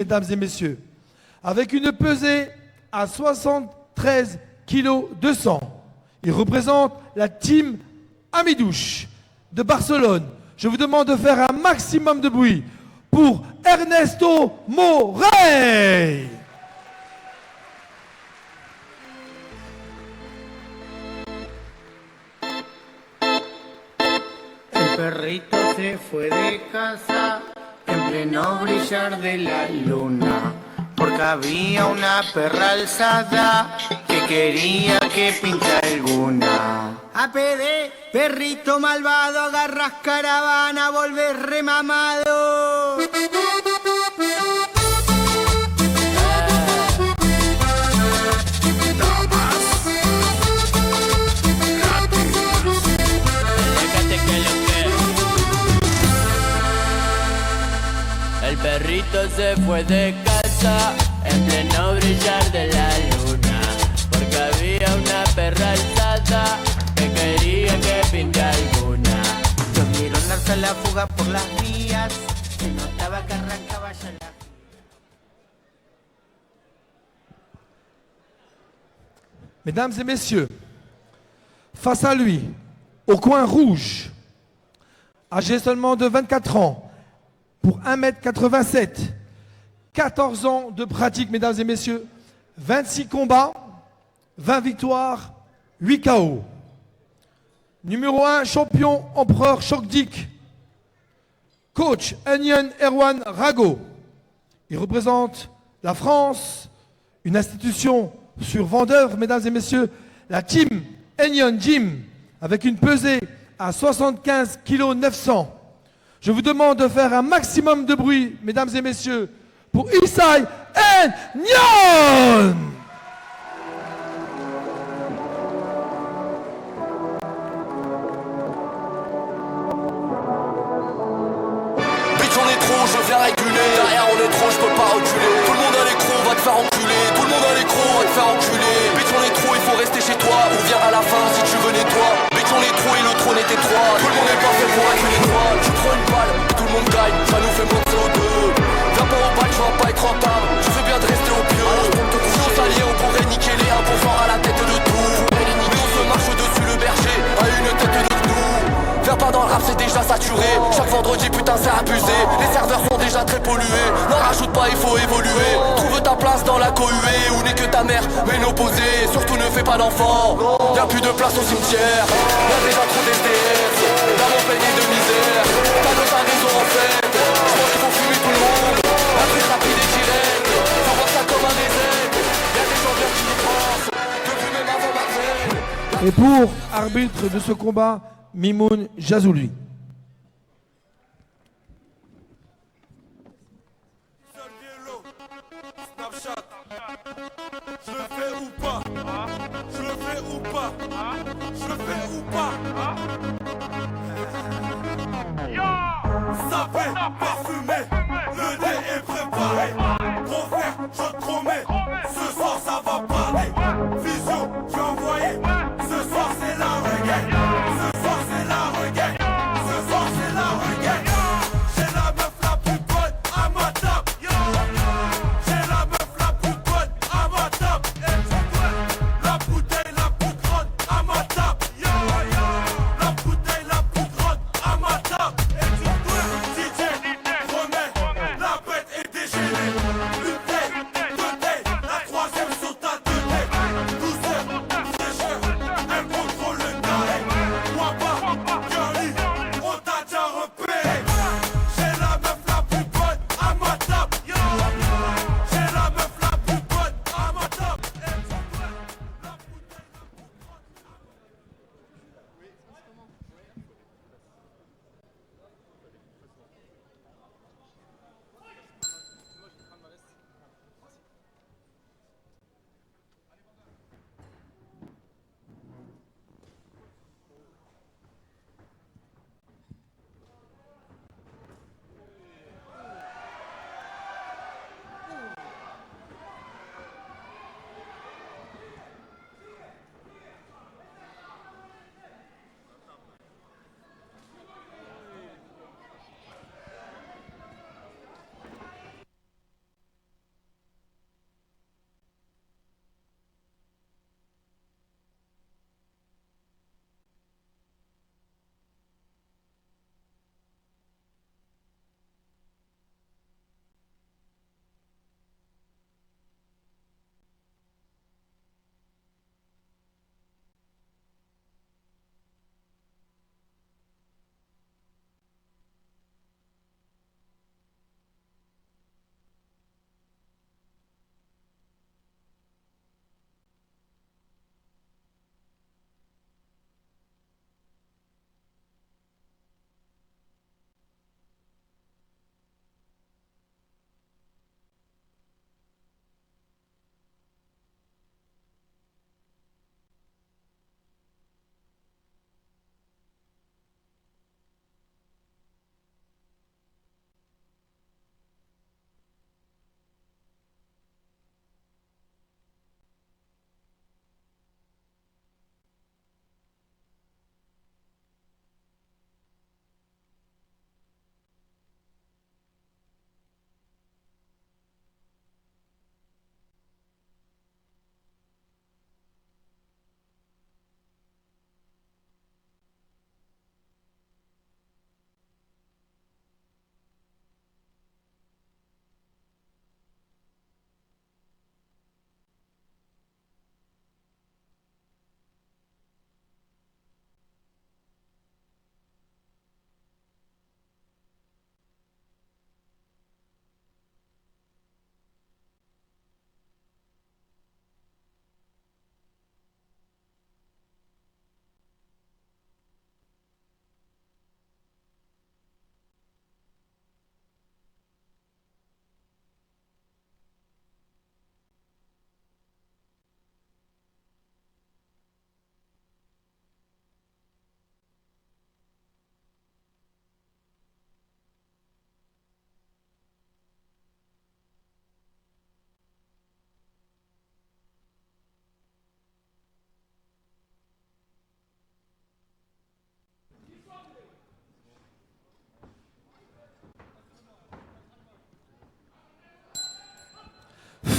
mesdames et messieurs, avec une pesée à 73 kg 200. Il représente la team Amidouche de Barcelone. Je vous demande de faire un maximum de bruit pour Ernesto Morey. El perrito se fue de casa en pleno brillar de la luna, porque había una perra alzada que quería que pinte alguna. APD, perrito malvado, agarras caravana, volvés remamado. El perrito se fue de casa en pleno brillar de la luna, porque había una perra alzada que quería que pinte alguna. Lo vieron darse la fuga por las vías, se notaba que arrancaba ya la... Mesdames et messieurs, face à lui, au coin rouge, âgé seulement de 24 ans, pour 1m87, 14 ans de pratique, mesdames et messieurs, 26 combats, 20 victoires, 8 KO. Numéro 1, champion empereur Chokdik, coach Enyon Erwan Rago. Il représente la France, une institution sur vendeur, mesdames et messieurs, la team Enyon Gym, avec une pesée à 75 kg 900. Je vous demande de faire un maximum de bruit, mesdames et messieurs, pour Isai Enyon. Bitch on est trop, je viens réguler. Derrière on est trop, je peux pas reculer. Tout le monde a l'écro, va te faire enculer. Tout le monde a l'écro, va te faire enculer. Bitch on est trop, il faut rester chez toi. Ou viens à la fin si tu veux nettoie. Bitch on est trop et le trône est étroit. Tout le monde est pas fait pour être une étoile. Tu prends une balle, tout le monde gagne. Ça nous fait moins de CO2. Viens pas au bac, tu vas pas être rentable. Tu fais bien de rester au pieu. Si on s'alliait, on pourrait niquer les 1% à la tête de tout. Mais on se marche dessus le berger à une tête de nous. Viens pas dans le rap, c'est déjà saturé. Chaque vendredi, putain, c'est abusé. Les serveurs sont déjà très pollués. N'en rajoute pas, il faut évoluer. Trouve ta place dans la cohuée. Ou n'est que ta mère, mais l'opposé. Surtout ne fais pas d'enfant. Y'a plus de place au cimetière. Y'a déjà trop d'SDF. Dans mon pays de misère. T'as de ta raison en fait. J'pense qu'il faut fumer tout le monde. Un truc rapide et direct. Faut voir ça comme un désert. Y'a des gens bien qui y pensent. Depuis même avant Marvel. Et pour arbitre de ce combat, Mimoun Jazouli. Snapchat, je le fais ou pas? Je le fais ou pas? Je le fais ou pas? Sapé, parfumé, le dé est préparé. Gros frère, je te promets, ce soir ça va parler. Visio, j'ai envoyé, ce soir c'est la regagne. Ce soir c'est la regagne.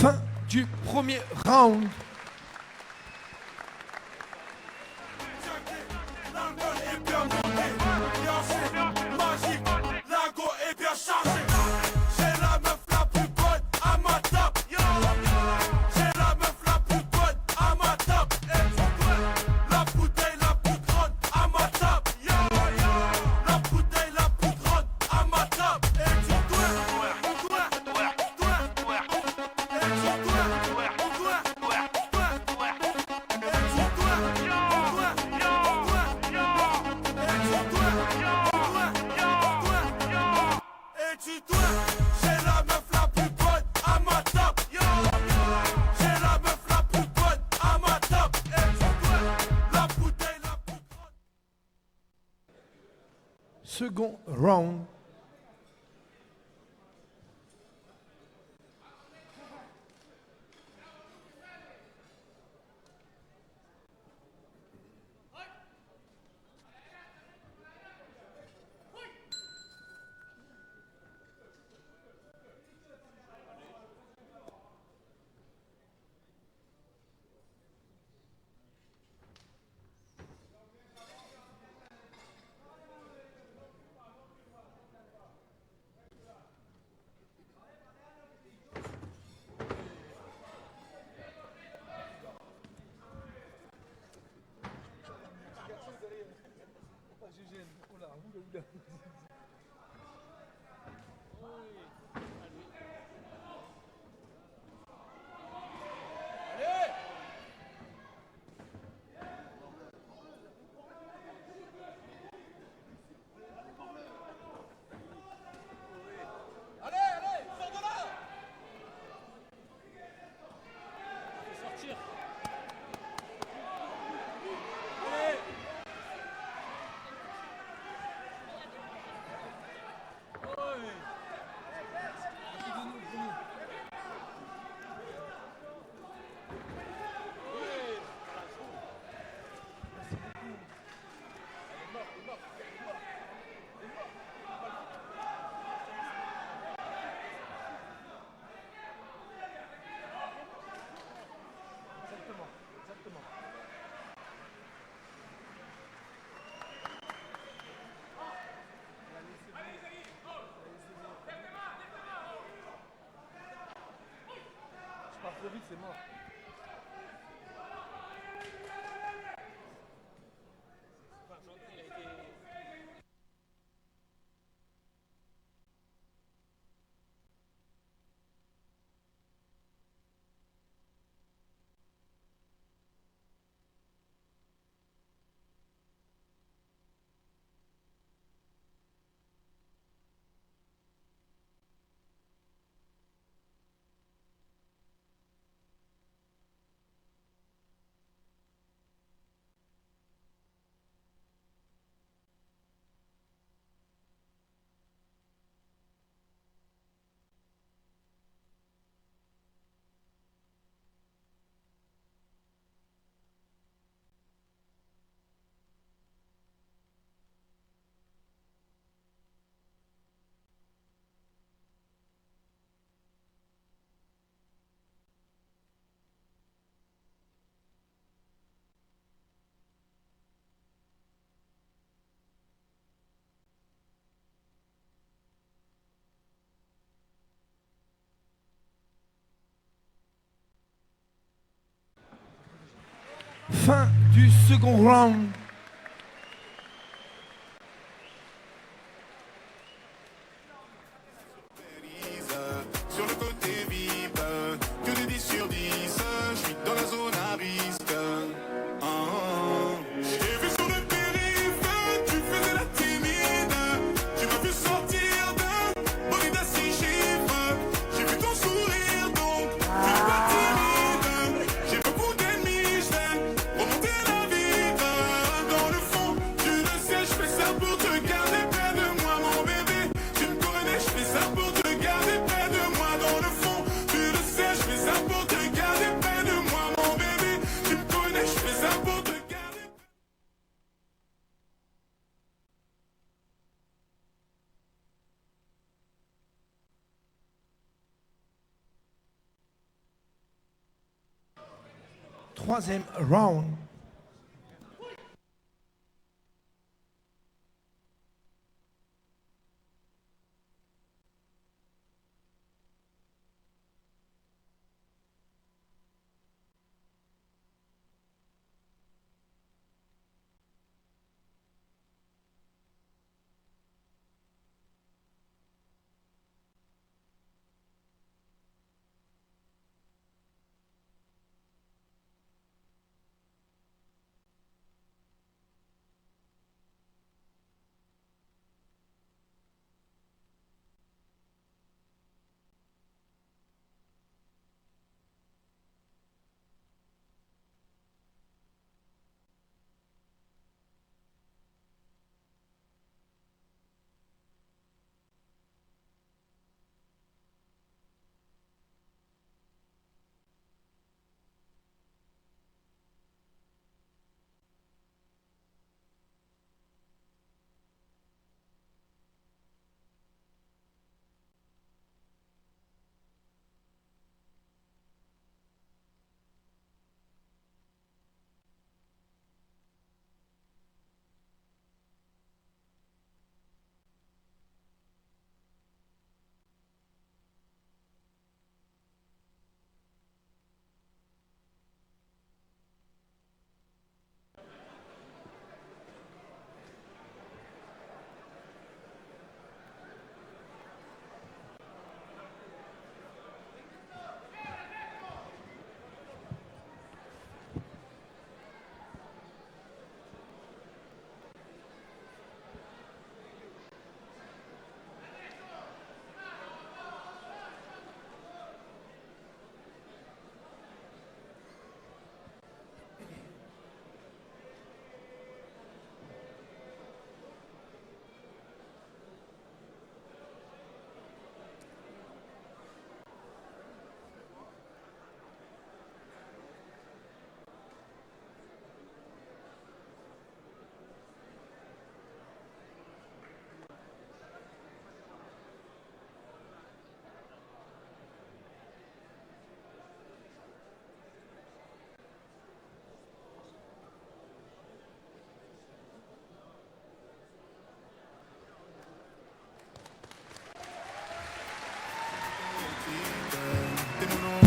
Fin du premier round. L'alcool est bien monté, bien c'est magique, la go est bien chargée. J'ai la meuf la plus bonne à ma table. J'ai la meuf la plus bonne à ma table. Et tu dois la bouteille la plus grande à ma table. La bouteille la plus grande à ma table. Et tu dois, et tu dois, j'ai la meuf la plus bonne à ma table. J'ai la meuf la plus bonne à ma table. Et tu dois la bouteille la plus grande. Second round. Trop vite, c'est mort. Fin du second round. Sur le côté VIP, que des 10 sur 10, je suis dans la zone à risque. J'ai vu sur le périph', tu faisais la timide. Tu m'as vu sortir d'un bolide à 6 chiffres. J'ai vu ton sourire donc, tu n'es pas timide. J'ai beaucoup d'ennemis, je vais remonter la vitre. Troisième round.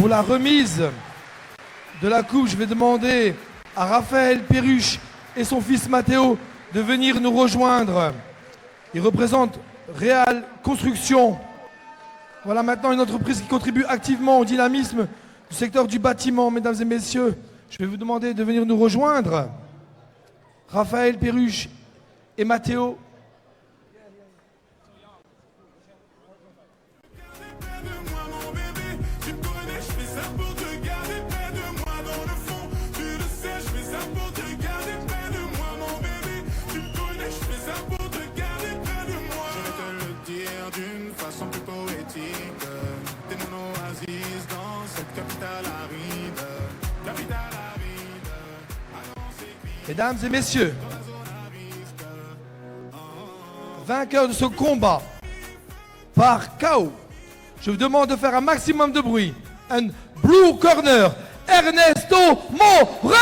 Pour la remise de la coupe, je vais demander à Raphaël Perruche et son fils Mathéo de venir nous rejoindre. Ils représentent Real Construction. Voilà maintenant une entreprise qui contribue activement au dynamisme du secteur du bâtiment. Mesdames et messieurs, je vais vous demander de venir nous rejoindre. Raphaël Perruche et Mathéo. Mesdames et messieurs, vainqueur de ce combat par KO, je vous demande de faire un maximum de bruit. Un blue corner, Ernesto Moreira.